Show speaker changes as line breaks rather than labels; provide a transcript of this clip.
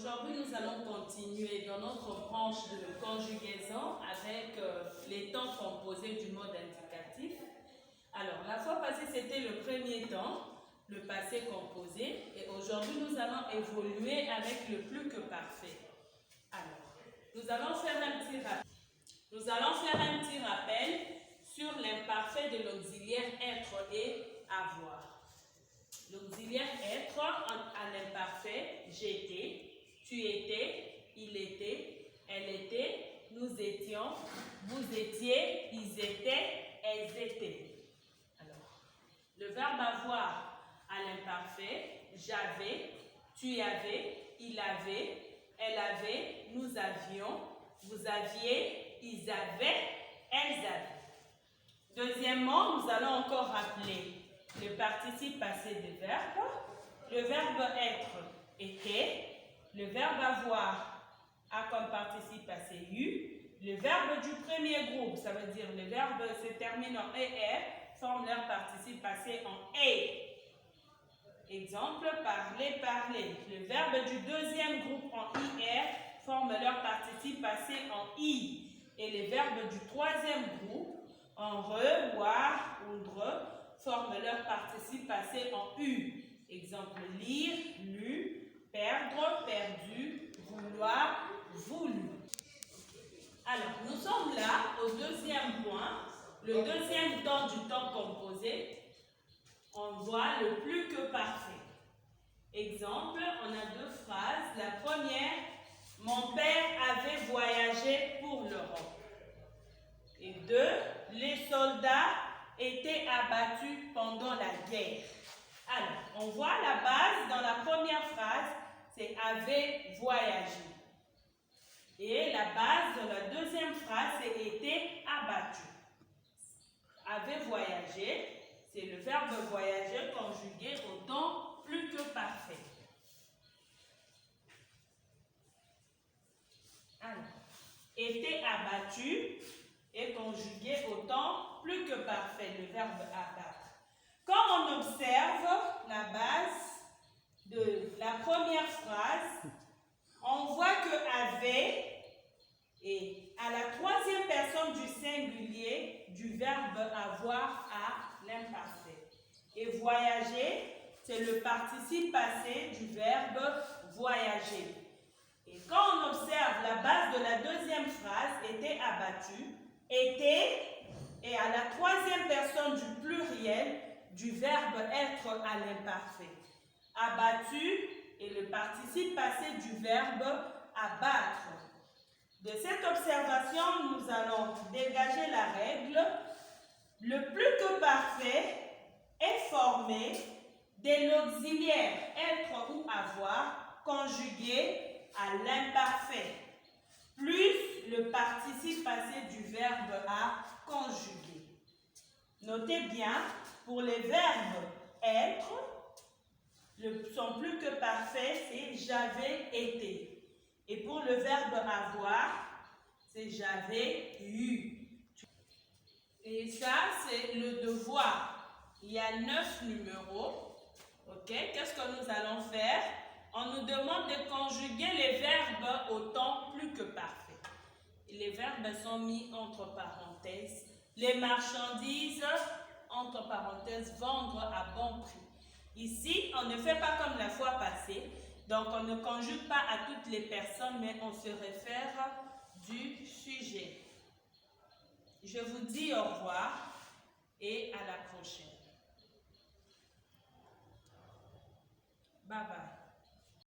aujourd'hui, nous allons continuer dans notre branche de conjugaison avec les temps composés du mode indicatif. Alors, la fois passée, c'était le premier temps, le passé composé, et aujourd'hui, nous allons évoluer avec le plus que parfait. Alors, nous allons faire un petit rappel sur l'imparfait de l'auxiliaire être et avoir. L'auxiliaire être à l'imparfait, j'étais, tu étais, il était, elle était, nous étions, vous étiez, ils étaient, elles étaient. Alors, le verbe avoir à l'imparfait, j'avais, tu avais, il avait, elle avait, nous avions, vous aviez, ils avaient, elles avaient. Deuxièmement, nous allons encore rappeler le participe passé des verbes, le verbe être, était, le verbe avoir a comme participe passé eu, le verbe du premier groupe, ça veut dire les verbes se terminent en er, forment leur participe passé en et. Exemple, parler, parler. Le verbe du deuxième groupe en ir forme leur participe passé en i. Et les verbes du troisième groupe en re, voir, oudre forment leur participe passé en u. Exemple, lire, lu, perdre, perdu, vouloir, voulu. Alors, nous sommes là au deuxième point, le deuxième temps du temps composé. On voit le plus que parfait. Exemple, on a deux phrases. La première, mon père avait voyagé pour l'Europe. Et deux, les soldats étaient abattus pendant la guerre. Alors, on voit la base dans la première phrase, c'est avait voyagé. Et la base dans la deuxième phrase, c'est était abattu. Avait voyagé. C'est le verbe voyager conjugué au temps plus que parfait. Alors, était abattu est conjugué au temps plus que parfait, le verbe abattre. Quand on observe la base de la première phrase, on voit que avait est à la troisième personne du singulier du verbe avoir à l'imparfait. Et voyager, c'est le participe passé du verbe voyager. Et quand on observe la base de la deuxième phrase, était abattu, était est à la troisième personne du pluriel du verbe être à l'imparfait. Abattu est le participe passé du verbe abattre. De cette observation, nous allons dégager la règle. Le plus que parfait est formé de l'auxiliaire être ou avoir conjugué à l'imparfait, plus le participe passé du verbe à conjuguer. Notez bien, pour les verbes être, son plus que parfait, c'est j'avais été. Et pour le verbe avoir, c'est j'avais eu. Et ça, c'est le devoir. Il y a 9 numéros. Ok, qu'est-ce que nous allons faire? On nous demande de conjuguer les verbes au temps plus que parfait. Et les verbes sont mis entre parenthèses. Les marchandises, entre parenthèses, vendre à bon prix. Ici, on ne fait pas comme la fois passée. Donc, on ne conjugue pas à toutes les personnes, mais on se réfère du sujet. Je vous dis au revoir et à la prochaine. Bye bye.